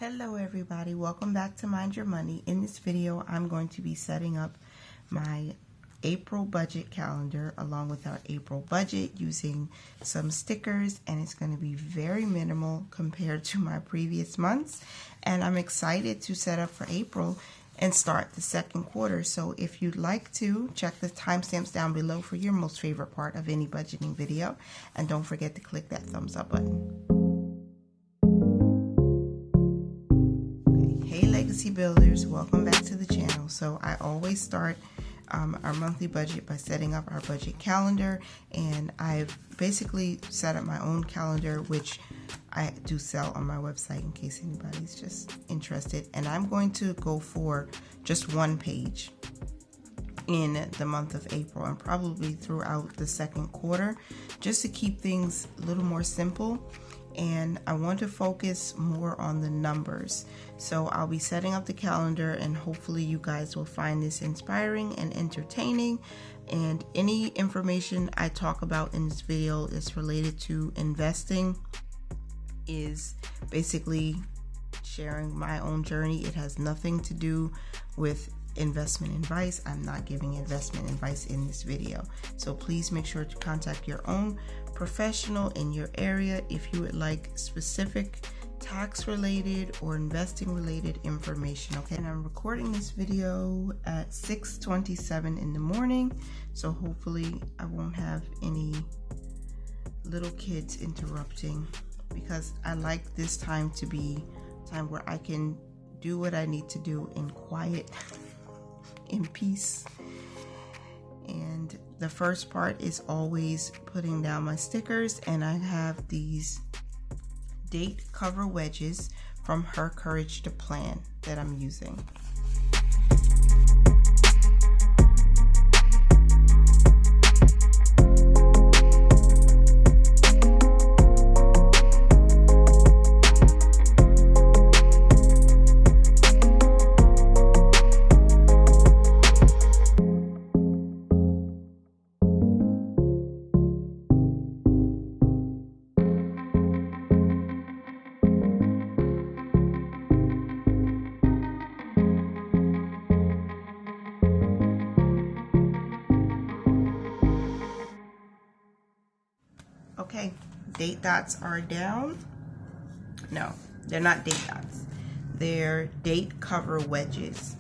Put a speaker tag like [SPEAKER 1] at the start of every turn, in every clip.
[SPEAKER 1] Hello everybody, welcome back to Mind Your Money. In this video, I'm going to be setting up my April budget calendar along with our April budget using some stickers, and it's going to be very minimal compared to my previous months. And I'm excited to set up for April and start the second quarter. So if you'd like to, check the timestamps down below for your most favorite part of any budgeting video. And don't forget to click that thumbs up button. Hey Legacy Builders, welcome back to the channel. So I always start our monthly budget by setting up our budget calendar, and I've basically set up my own calendar, which I do sell on my website in case anybody's just interested. And I'm going to go for just one page in the month of April and probably throughout the second quarter, just to keep things a little more simple. And I want to focus more on the numbers. So I'll be setting up the calendar, and hopefully you guys will find this inspiring and entertaining. And any information I talk about in this video is related to investing, is basically sharing my own journey. It has nothing to do with investment advice. I'm not giving investment advice in this video. So please make sure to contact your own professional in your area if you would like specific tax related or investing related information. Okay, and I'm recording this video at 6:27 in the morning, so hopefully I won't have any little kids interrupting, because I like this time to be time where I can do what I need to do in quiet, in peace. And the first part is always putting down my stickers, and I have these date cover wedges from Her Courage to Plan that I'm using. Okay, date dots are down. No, they're not date dots. They're date cover wedges.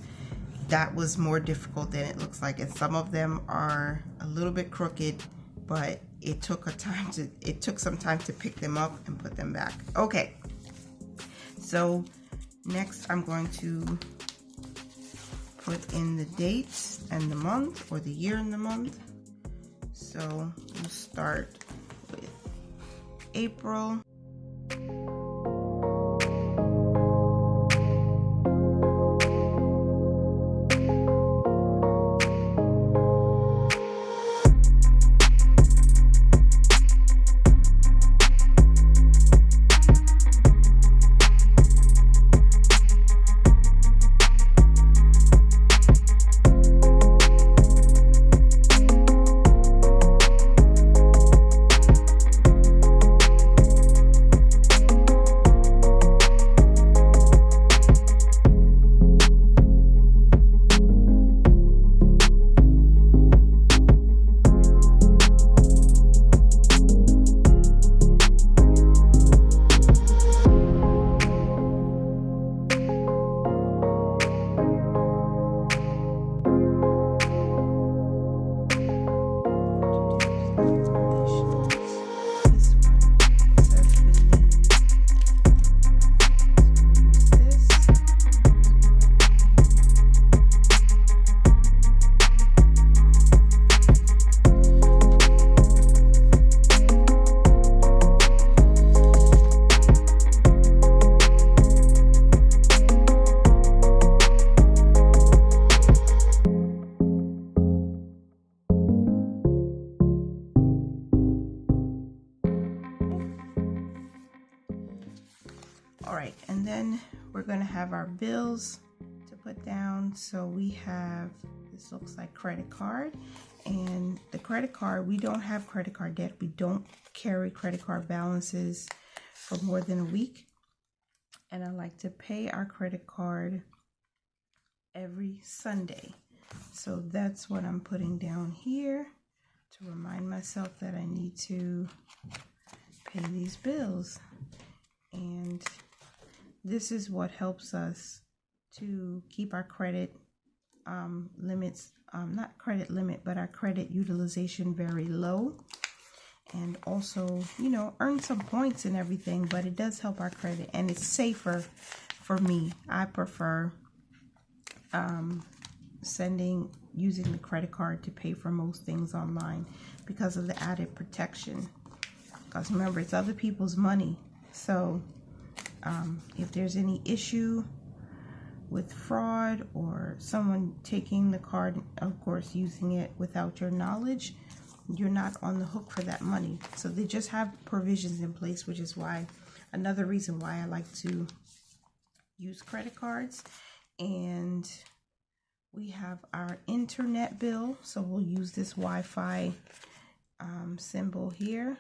[SPEAKER 1] That was more difficult than it looks like, and some of them are a little bit crooked, but it took some time to pick them up and put them back. Okay, so next I'm going to put in the dates and the month, or the year and the month. So we'll start with April. All right, and then we're going to have our bills to put down. So we have, this looks like credit card, and the credit card, we don't have credit card debt. We don't carry credit card balances for more than a week. and I like to pay our credit card every Sunday. So that's what I'm putting down here to remind myself that I need to pay these bills. And this is what helps us to keep our credit limits, not credit limit, but our credit utilization very low. And also, you know, earn some points and everything, but it does help our credit, and it's safer for me. I prefer using the credit card to pay for most things online because of the added protection. Because remember, it's other people's money. So if there's any issue with fraud or someone taking the card, of course, using it without your knowledge, you're not on the hook for that money. So they just have provisions in place, which is why, another reason why I like to use credit cards. And we have our internet bill. So we'll use this Wi-Fi symbol here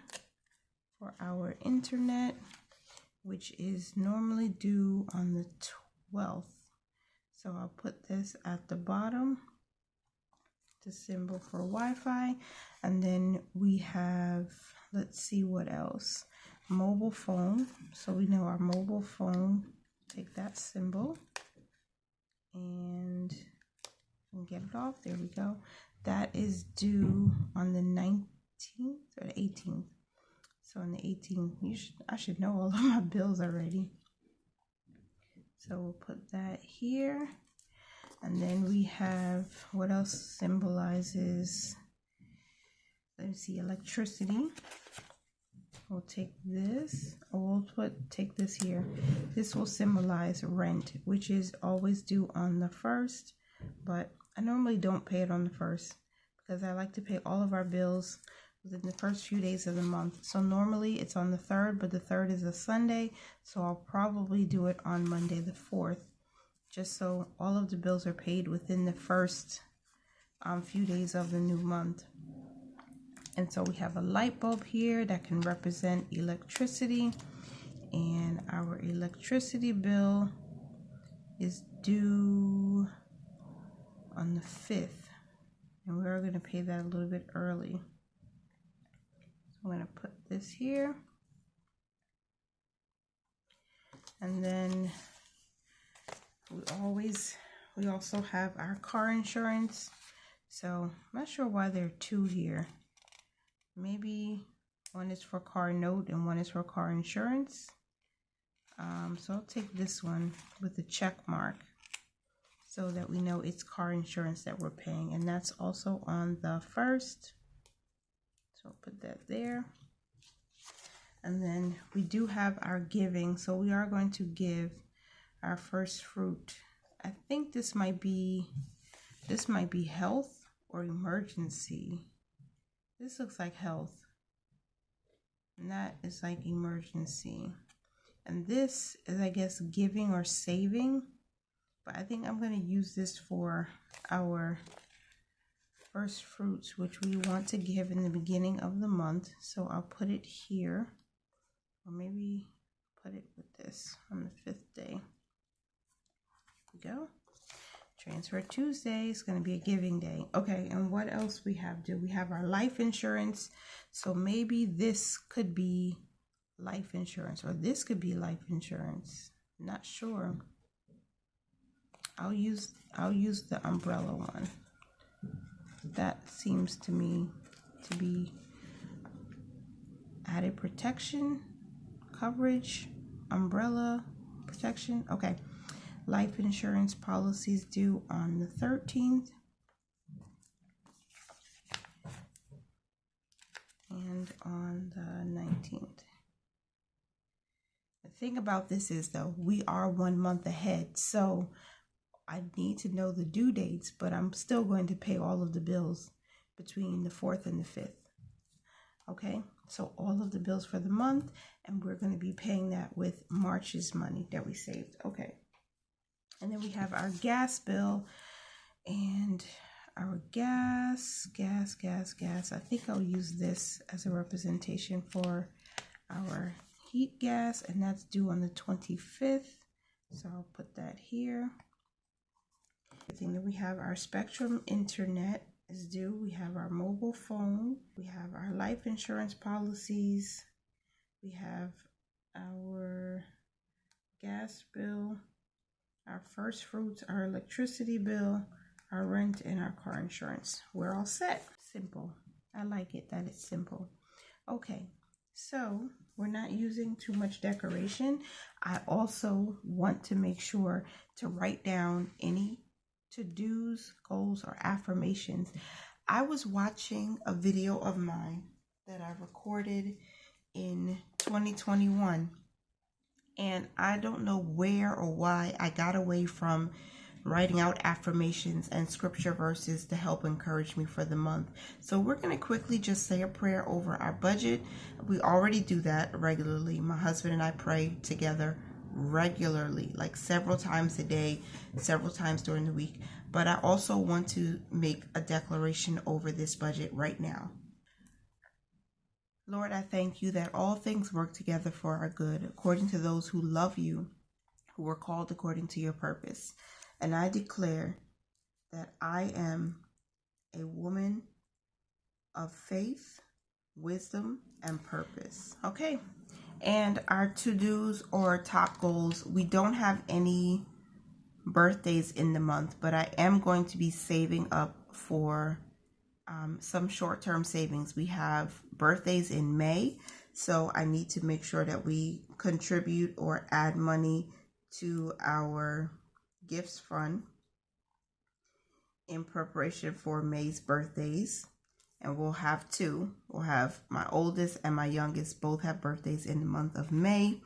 [SPEAKER 1] for our internet, which is normally due on the 12th. So I'll put this at the bottom, the symbol for Wi-Fi. And then we have, let's see what else, mobile phone. So we know our mobile phone, take that symbol and get it off. There we go. That is due on the 19th or the 18th. So on the 18th, I should know all of my bills already. So we'll put that here. And then we have, what else symbolizes, let me see, electricity. We'll take this, or take this here. This will symbolize rent, which is always due on the 1st, but I normally don't pay it on the 1st because I like to pay all of our bills within the first few days of the month. So normally it's on the 3rd, but the 3rd is a Sunday, so I'll probably do it on Monday the 4th, just so all of the bills are paid within the first few days of the new month. And so we have a light bulb here that can represent electricity, and our electricity bill is due on the 5th, and we're going to pay that a little bit early. So I'm going to put this here, and then we also have our car insurance. So I'm not sure why there are two here. Maybe one is for car note and one is for car insurance. So I'll take this one with the check mark so that we know it's car insurance that we're paying, and that's also on the 1st. So I'll put that there. And then we do have our giving, so we are going to give our first fruit. I think this might be health or emergency. This looks like health, and that is like emergency. And this is, I guess, giving or saving, but I think I'm going to use this for our first fruits, which we want to give in the beginning of the month. So I'll put it here, or maybe put it with this on the 5th day. There we go. Transfer Tuesday is going to be a giving day. Okay, and what else we have? We have our life insurance. So maybe this could be life insurance, or this could be life insurance. Not sure. I'll use the umbrella one. That seems to me to be added protection, coverage, umbrella protection. Okay. Life insurance policies due on the 13th. And on the 19th. The thing about this is, though, we are 1 month ahead. So I need to know the due dates, but I'm still going to pay all of the bills between the 4th and the 5th. Okay, so all of the bills for the month, and we're going to be paying that with March's money that we saved. Okay. And then we have our gas bill, and our gas. I think I'll use this as a representation for our heat gas, and that's due on the 25th. So I'll put that here. Everything that we have, our Spectrum internet is due. We have our mobile phone. We have our life insurance policies. We have our gas bill, our first fruits, our electricity bill, our rent, and our car insurance. We're all set. Simple. I like it that it's simple. Okay, so we're not using too much decoration. I also want to make sure to write down any to-dos, goals, or affirmations. I was watching a video of mine that I recorded in 2021, and I don't know where or why I got away from writing out affirmations and scripture verses to help encourage me for the month. So we're going to quickly just say a prayer over our budget. We already do that regularly. My husband and I pray together regularly, like several times a day, several times during the week. But I also want to make a declaration over this budget right now. Lord, I thank you that all things work together for our good, according to those who love you, who were called according to your purpose. And I declare that I am a woman of faith, wisdom, and purpose. Okay. And our to-dos or top goals, we don't have any birthdays in the month, but I am going to be saving up for some short-term savings. We have birthdays in May, so I need to make sure that we contribute or add money to our gifts fund in preparation for May's birthdays. And we'll have two. We'll have my oldest and my youngest both have birthdays in the month of May.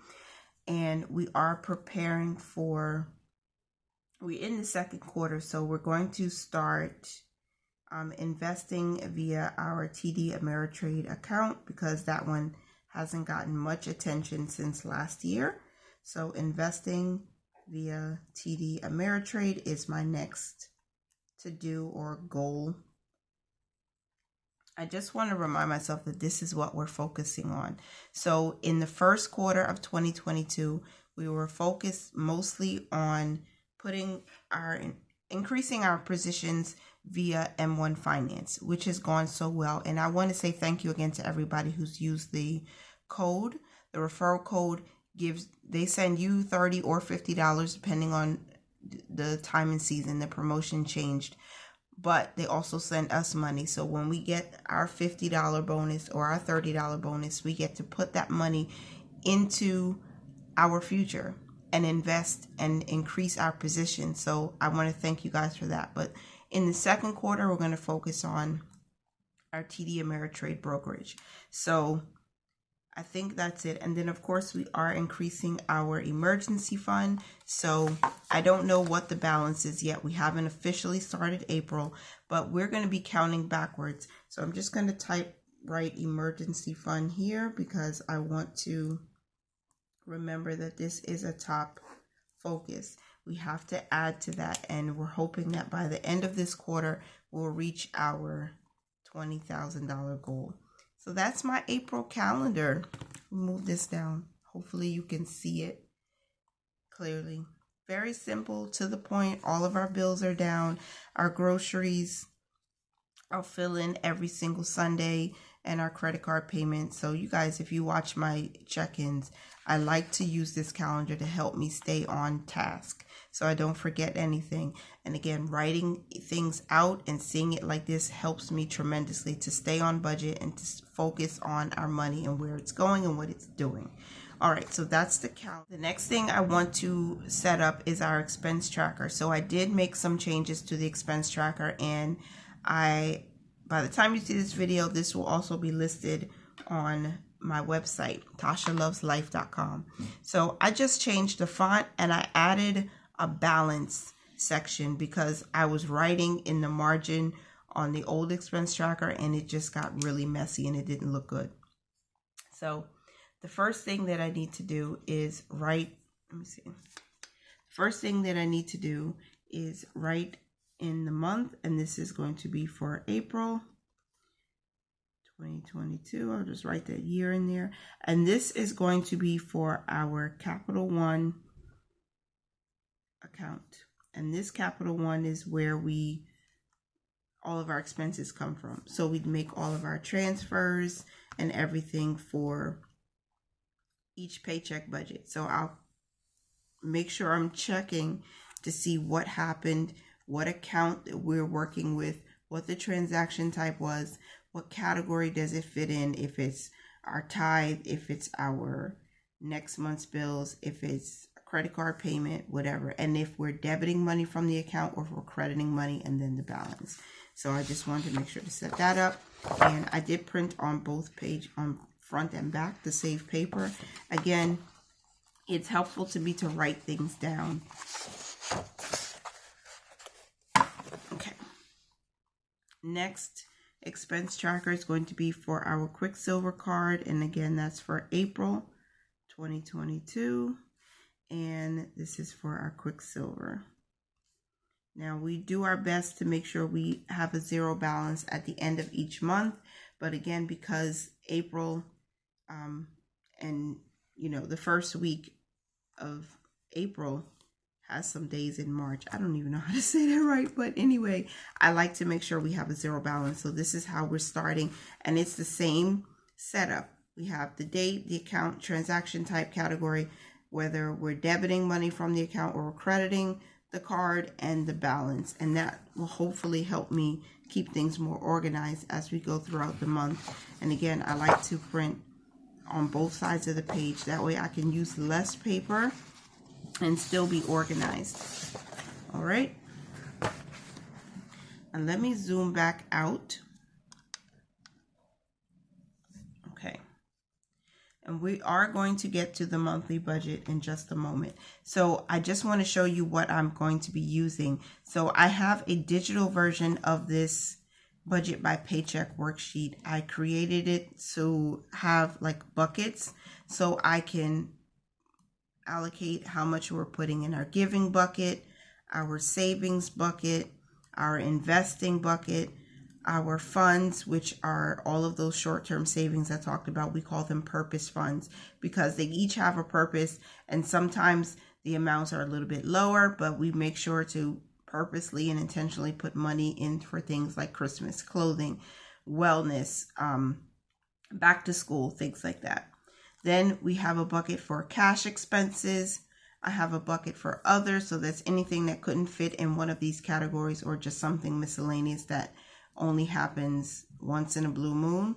[SPEAKER 1] And we are preparing for, we're in the second quarter, so we're going to start investing via our TD Ameritrade account, because that one hasn't gotten much attention since last year. So investing via TD Ameritrade is my next to do or goal. I just want to remind myself that this is what we're focusing on. So in the first quarter of 2022, we were focused mostly on increasing our positions via M1 Finance, which has gone so well. And I want to say thank you again to everybody who's used the code. The referral code they send you $30 or $50 depending on the time and season. The promotion changed, but they also send us money. So when we get our $50 bonus or our $30 bonus, we get to put that money into our future and invest and increase our position. So I want to thank you guys for that. But in the second quarter, we're going to focus on our TD Ameritrade brokerage. So I think that's it. And then, of course, we are increasing our emergency fund. So I don't know what the balance is yet. We haven't officially started April, but we're going to be counting backwards. So I'm just going to write emergency fund here, because I want to remember that this is a top focus. We have to add to that. And we're hoping that by the end of this quarter, we'll reach our $20,000 goal. So that's my April calendar. Move this down. Hopefully you can see it clearly. Very simple, to the point. All of our bills are down. Our groceries, I'll fill in every single Sunday, and our credit card payments. So you guys, if you watch my check-ins, I like to use this calendar to help me stay on task so I don't forget anything. And again, writing things out and seeing it like this helps me tremendously to stay on budget and to focus on our money and where it's going and what it's doing. All right, so that's the calendar. The next thing I want to set up is our expense tracker. So I did make some changes to the expense tracker, and by the time you see this video, this will also be listed on my website, tashaloveslife.com. So I just changed the font and I added a balance section because I was writing in the margin on the old expense tracker and it just got really messy and it didn't look good. So the first thing that I need to do is write in the month, and this is going to be for April 2022. I'll just write that year in there, and this is going to be for our Capital One account. And this capital one is where all of our expenses come from. So we'd make all of our transfers and everything for each paycheck budget. So I'll make sure I'm checking to see what happened, what account that we're working with, what the transaction type was, what category does it fit in, if it's our tithe, if it's our next month's bills, if it's a credit card payment, whatever, and if we're debiting money from the account or if we're crediting money, and then the balance. So I just wanted to make sure to set that up. And I did print on both page, on front and back, to save paper. Again, it's helpful to me to write things down. Okay. Next expense tracker is going to be for our Quicksilver card. And again, that's for April 2022. And this is for our Quicksilver. Now, we do our best to make sure we have a zero balance at the end of each month. But again, because April and, the first week of April has some days in March. I don't even know how to say that right. But anyway, I like to make sure we have a zero balance. So this is how we're starting. And it's the same setup. We have the date, the account, transaction type, category, whether we're debiting money from the account or we're crediting the card, and the balance. And that will hopefully help me keep things more organized as we go throughout the month. And again, I like to print on both sides of the page. That way I can use less paper and still be organized. All right. And let me zoom back out. Okay. And we are going to get to the monthly budget in just a moment. So I just want to show you what I'm going to be using. So I have a digital version of this budget by paycheck worksheet. I created it to have like buckets so I can allocate how much we're putting in our giving bucket, our savings bucket, our investing bucket, our funds, which are all of those short-term savings I talked about. We call them purpose funds because they each have a purpose, and sometimes the amounts are a little bit lower, but we make sure to purposely and intentionally put money in for things like Christmas, clothing, wellness, back to school, things like that. Then we have a bucket for cash expenses. I have a bucket for others, so that's anything that couldn't fit in one of these categories or just something miscellaneous that only happens once in a blue moon.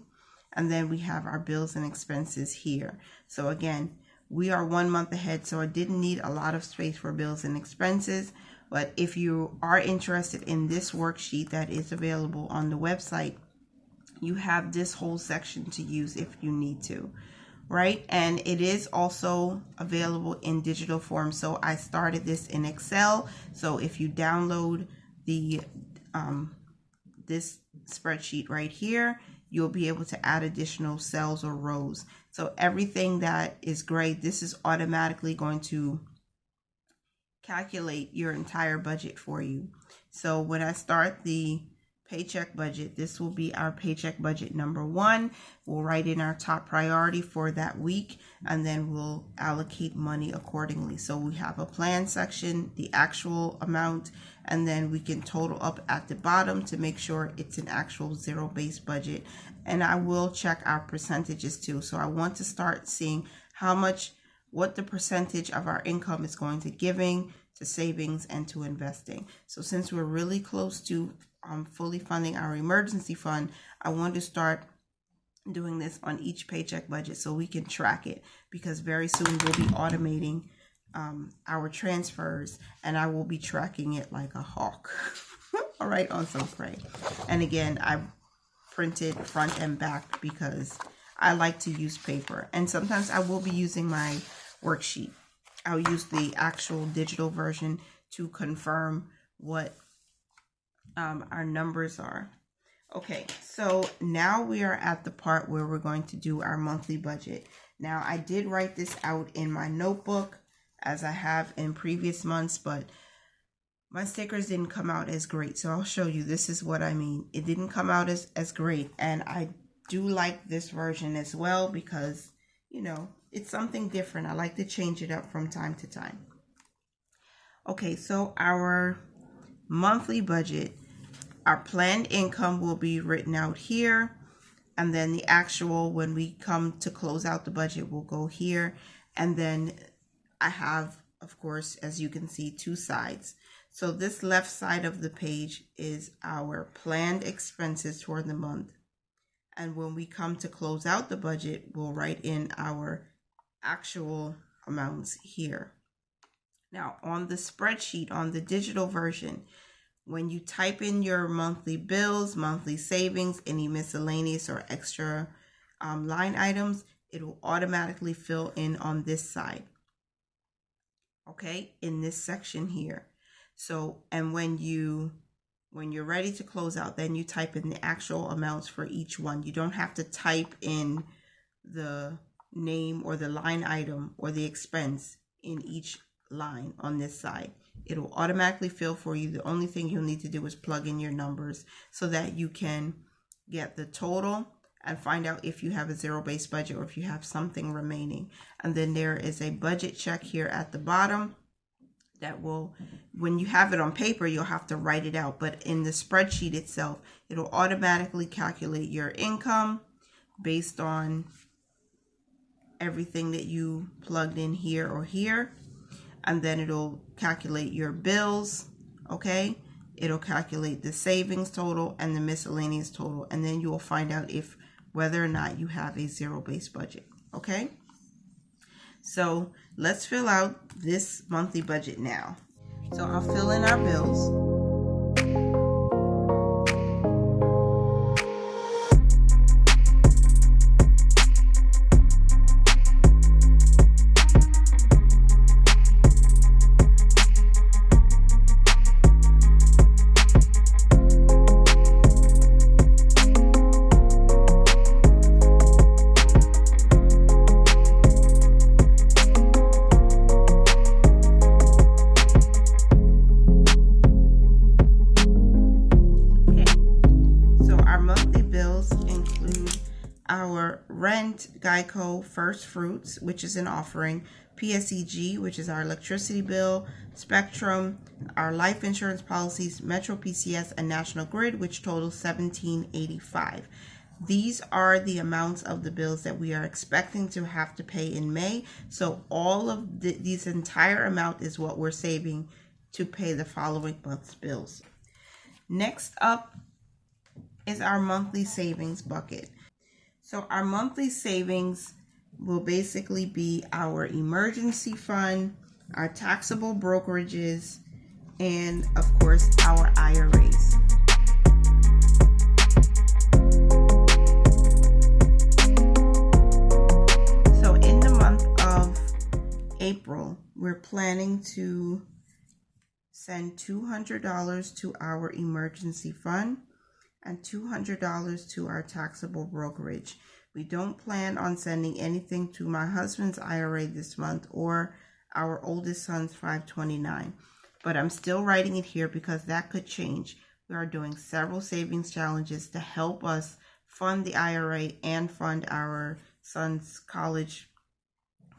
[SPEAKER 1] And then we have our bills and expenses here. So again, we are 1 month ahead, so I didn't need a lot of space for bills and expenses. But if you are interested in this worksheet that is available on the website, you have this whole section to use if you need to, right? And it is also available in digital form. So I started this in Excel. So if you download the this spreadsheet right here, you'll be able to add additional cells or rows. So everything that is gray, this is automatically going to calculate your entire budget for you. So when I start the paycheck budget, this will be our paycheck budget number 1. We'll write in our top priority for that week, and then we'll allocate money accordingly. So we have a plan section, the actual amount, and then we can total up at the bottom to make sure it's an actual zero-based budget. And I will check our percentages too. So I want to start seeing what the percentage of our income is going to giving, to savings, and to investing. So since we're really close to fully funding our emergency fund, I want to start doing this on each paycheck budget so we can track it, because very soon we'll be automating our transfers, and I will be tracking it like a hawk. All right, on some pray. And again, I printed front and back because I like to use paper, and sometimes I will be using my worksheet. I'll use the actual digital version to confirm what our numbers are. Okay, so now we are at the part where we're going to do our monthly budget. Now, I did write this out in my notebook as I have in previous months, but my stickers didn't come out as great. So I'll show you. This is what I mean. It didn't come out as great. And I do like this version as well because, it's something different. I like to change it up from time to time. Okay, so our monthly budget, our planned income will be written out here, and then the actual, when we come to close out the budget, will go here. And then I have, of course, as you can see, two sides. So this left side of the page is our planned expenses for the month. And when we come to close out the budget, we'll write in our actual amounts here. Now, on the spreadsheet, on the digital version, when you type in your monthly bills, monthly savings, any miscellaneous or extra line items, it will automatically fill in on this side. Okay, in this section here. So, and when you're ready to close out, then you type in the actual amounts for each one. You don't have to type in the name or the line item or the expense in each line on this side. It will automatically fill for you. The only thing you'll need to do is plug in your numbers so that you can get the total and find out if you have a zero-based budget or if you have something remaining. And then there is a budget check here at the bottom that will, when you have it on paper, you'll have to write it out. But in the spreadsheet itself, it'll automatically calculate your income based on everything that you plugged in here or here. And then it'll calculate your bills, okay? It'll calculate the savings total and the miscellaneous total. And then you will find out if whether or not you have a zero-based budget, okay? So let's fill out this monthly budget now. So I'll fill in our bills. Our rent, Geico, First Fruits, which is an offering, PSEG, which is our electricity bill, Spectrum, our life insurance policies, Metro PCS, and National Grid, which totals $17.85. These are the amounts of the bills that we are expecting to have to pay in May. So all of these entire amount is what we're saving to pay the following month's bills. Next up is our monthly savings bucket. So our monthly savings will basically be our emergency fund, our taxable brokerages, and of course our IRAs. So in the month of April, we're planning to send $200 to our emergency fund and $200 to our taxable brokerage. We don't plan on sending anything to my husband's IRA this month or our oldest son's 529, but I'm still writing it here because that could change. We are doing several savings challenges to help us fund the IRA and fund our son's college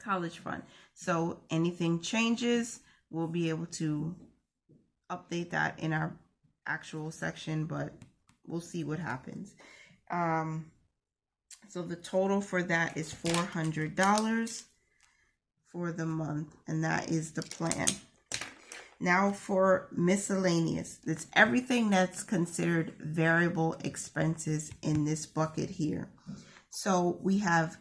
[SPEAKER 1] fund. So anything changes, we'll be able to update that in our actual section, but we'll see what happens. So the total for that is $400 for the month, and that is the plan. Now for miscellaneous, that's everything that's considered variable expenses in this bucket here. So we have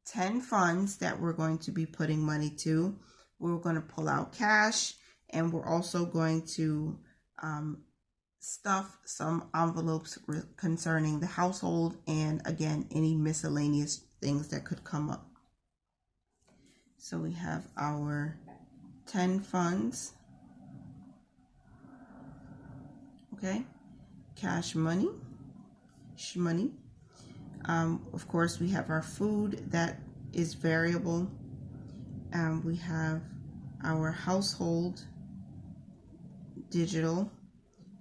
[SPEAKER 1] 10 funds that we're going to be putting money to. We're going to pull out cash, and we're also going to stuff some envelopes concerning the household and again any miscellaneous things that could come up. So we have our 10 funds, okay, cash money, of course we have our food that is variable, and we have our household digital.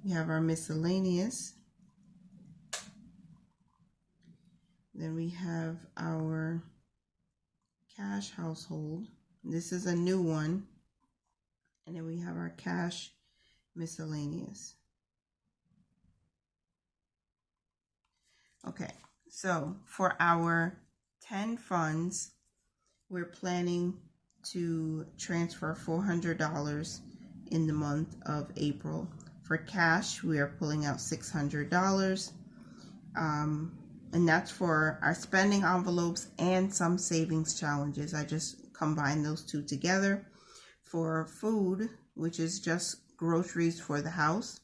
[SPEAKER 1] We have our miscellaneous. Then we have our cash household. This is a new one. And then we have our cash miscellaneous. Okay, so for our 10 funds, we're planning to transfer $400 in the month of April. For cash, we are pulling out $600. And that's for our spending envelopes and some savings challenges. I just combined those two together. For food, which is just groceries for the house,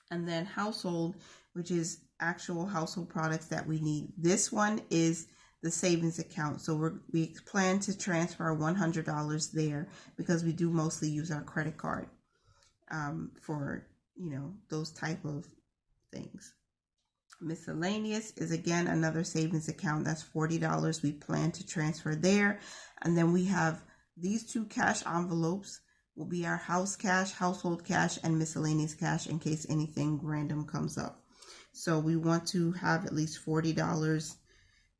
[SPEAKER 1] and then household, which is actual household products that we need. This one is the savings account. So we plan to transfer $100 there because we do mostly use our credit card for, those type of things. Miscellaneous is again another savings account. That's $40 we plan to transfer there. And then we have these two cash envelopes will be our house cash, household cash, and miscellaneous cash in case anything random comes up. So we want to have at least $40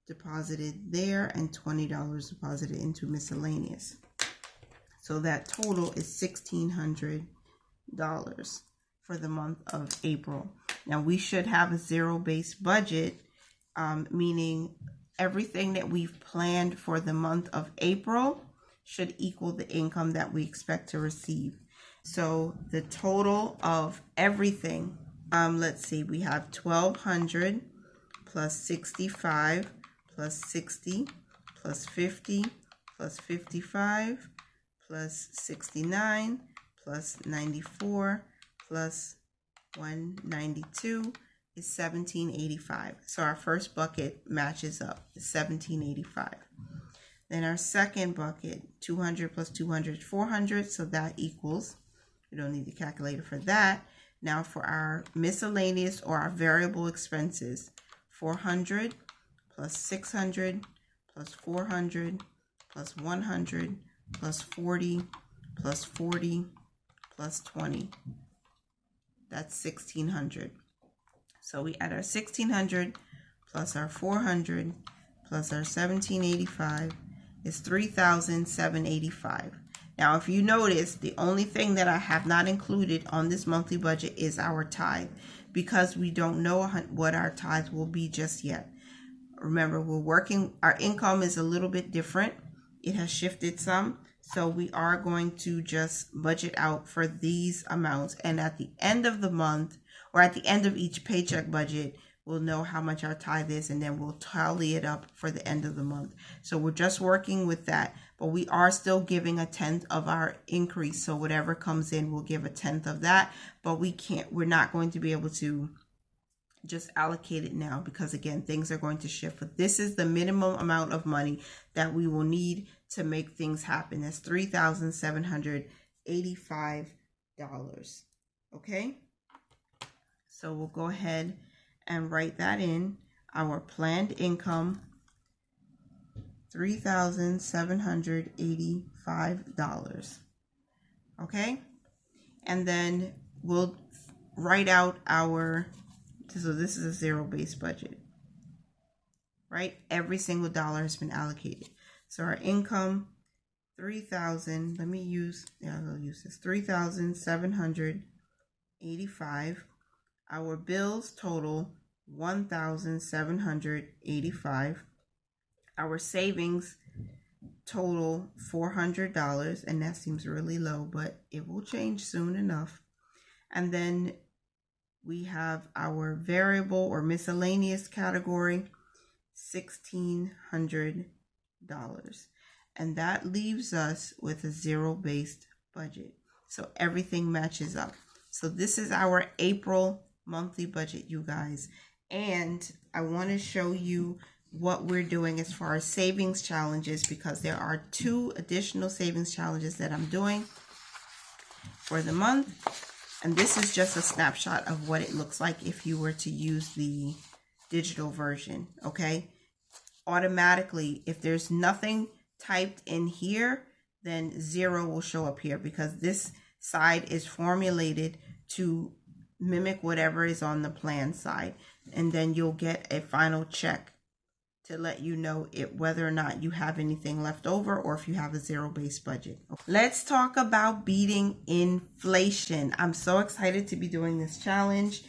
[SPEAKER 1] deposited there and $20 deposited into miscellaneous. So that total is $1,600 for the month of April. Now we should have a zero-based budget, meaning everything that we've planned for the month of April should equal the income that we expect to receive. So the total of everything, let's see, we have 1,200 plus 65 plus 60 plus 50 plus 55 plus 69 plus 94 plus 192 is 1,785. So our first bucket matches up, is 1,785. Then our second bucket, 200 plus 200 is 400, so that equals, we don't need the calculator for that. Now for our miscellaneous or our variable expenses, 400 plus 600 plus 400 plus 100 plus 40 plus 40 plus 20. That's 1,600. So we add our 1,600 plus our 400 plus our 1,785 is 3,785. Now, if you notice, the only thing that I have not included on this monthly budget is our tithe, because we don't know what our tithe will be just yet. Remember, our income is a little bit different. It has shifted some. So we are going to just budget out for these amounts. And at the end of the month, or at the end of each paycheck budget, we'll know how much our tithe is, and then we'll tally it up for the end of the month. So we're just working with that, but we are still giving 1/10 of our increase. So whatever comes in, we'll give 1/10 of that, but we're not going to be able to just allocate it now because, again, things are going to shift. But this is the minimum amount of money that we will need to make things happen. That's $3,785. Okay, so we'll go ahead and write that in. Our planned income, $3,785. Okay, and then we'll write out so this is a zero-based budget, right? Every single dollar has been allocated. So our income, 3,000, I'll use this, 3,785. Our bills total, 1,785. Our savings total, $400, and that seems really low, but it will change soon enough. And then we have our variable or miscellaneous category, $1,600. And that leaves us with a zero-based budget. So everything matches up. So this is our April monthly budget, you guys. And I want to show you what we're doing as far as savings challenges, because there are 2 additional savings challenges that I'm doing for the month. And this is just a snapshot of what it looks like if you were to use the digital version, okay? Automatically, if there's nothing typed in here, then 0 will show up here, because this side is formulated to mimic whatever is on the plan side. And then you'll get a final check to let you know whether or not you have anything left over or if you have a zero-based budget. Let's talk about beating inflation. I'm so excited to be doing this challenge.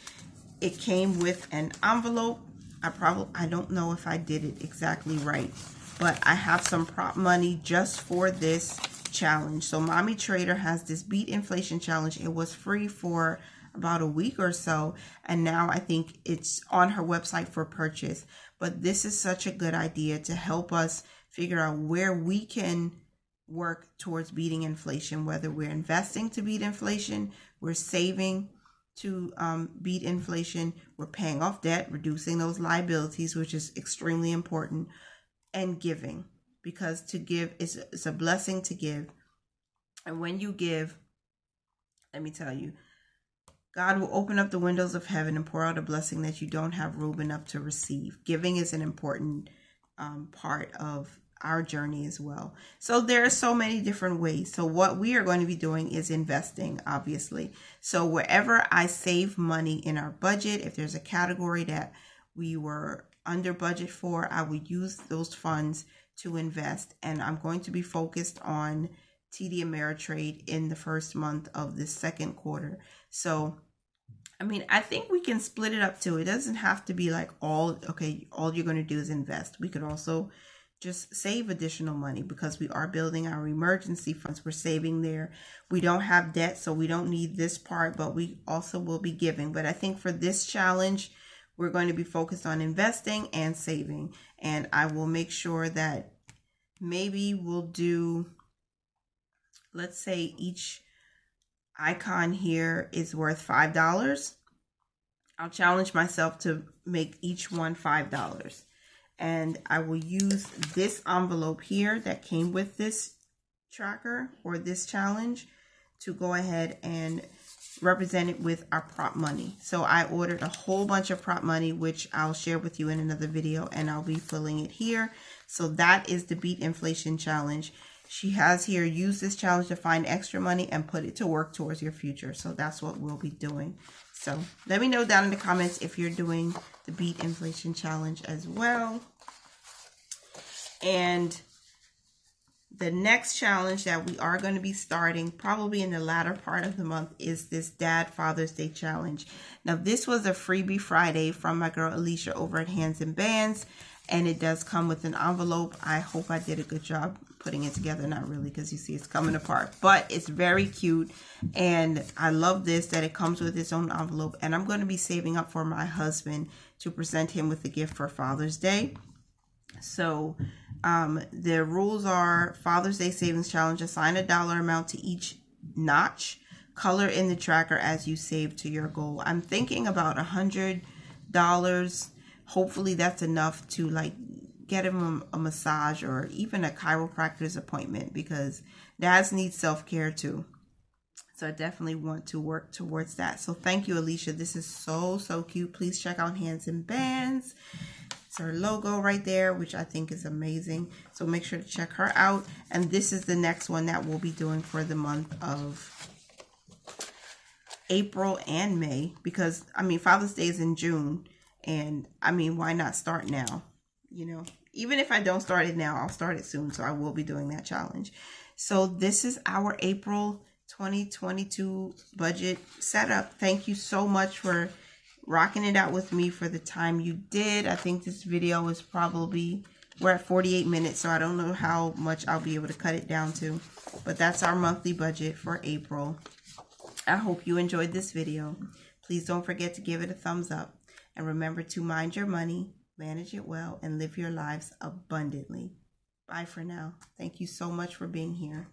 [SPEAKER 1] It came with an envelope. I don't know if I did it exactly right, but I have some prop money just for this challenge. So Mommy Trader has this beat inflation challenge. It was free for about a week or so, and now I think it's on her website for purchase. But this is such a good idea to help us figure out where we can work towards beating inflation, whether we're investing to beat inflation, we're saving to beat inflation, we're paying off debt, reducing those liabilities, which is extremely important, and giving, because to give is a blessing to give. And when you give, let me tell you, God will open up the windows of heaven and pour out a blessing that you don't have room enough to receive. Giving is an important part of our journey as well. So there are so many different ways. So what we are going to be doing is investing, obviously. So wherever I save money in our budget, if there's a category that we were under budget for, I would use those funds to invest. And I'm going to be focused on TD Ameritrade in the first month of the second quarter. So, I mean, I think we can split it up too. It doesn't have to be like all you're going to do is invest. We could also just save additional money because we are building our emergency funds. We're saving there. We don't have debt, so we don't need this part, but we also will be giving. But I think for this challenge, we're going to be focused on investing and saving. And I will make sure that maybe we'll do, let's say each icon here is worth $5. I'll challenge myself to make each one $5. And I will use this envelope here that came with this tracker or this challenge to go ahead and represent it with our prop money. So I ordered a whole bunch of prop money, which I'll share with you in another video, and I'll be filling it here. So that is the Beat Inflation Challenge. She has here, use this challenge to find extra money and put it to work towards your future. So that's what we'll be doing. So let me know down in the comments if you're doing the Beat Inflation Challenge as well. And the next challenge that we are going to be starting probably in the latter part of the month is this Dad Father's Day Challenge. Now, this was a freebie Friday from my girl Alicia over at Hands and Bands, and it does come with an envelope. I hope I did a good job putting it together. Not really, because you see it's coming apart, but it's very cute, and I love this that it comes with its own envelope. And I'm going to be saving up for my husband to present him with a gift for Father's Day. So the rules are Father's Day Savings Challenge. Assign a dollar amount to each notch. Color in the tracker as you save to your goal. I'm thinking about $100. Hopefully that's enough to like get him a massage or even a chiropractor's appointment, because dads need self-care too. So I definitely want to work towards that. So thank you, Alicia. This is so cute. Please check out Hands and Bands. It's her logo right there, which I think is amazing. So make sure to check her out. And this is the next one that we'll be doing for the month of April and May, because I mean, Father's Day is in June. And I mean, why not start now? You know, even if I don't start it now, I'll start it soon. So I will be doing that challenge. So this is our April 2022 budget setup. Thank you so much for rocking it out with me for the time you did. I think this video is probably, we're at 48 minutes, so I don't know how much I'll be able to cut it down to, but that's our monthly budget for April. I hope you enjoyed this video. Please don't forget to give it a thumbs up, and remember to mind your money, manage it well, and live your lives abundantly. Bye for now. Thank you so much for being here.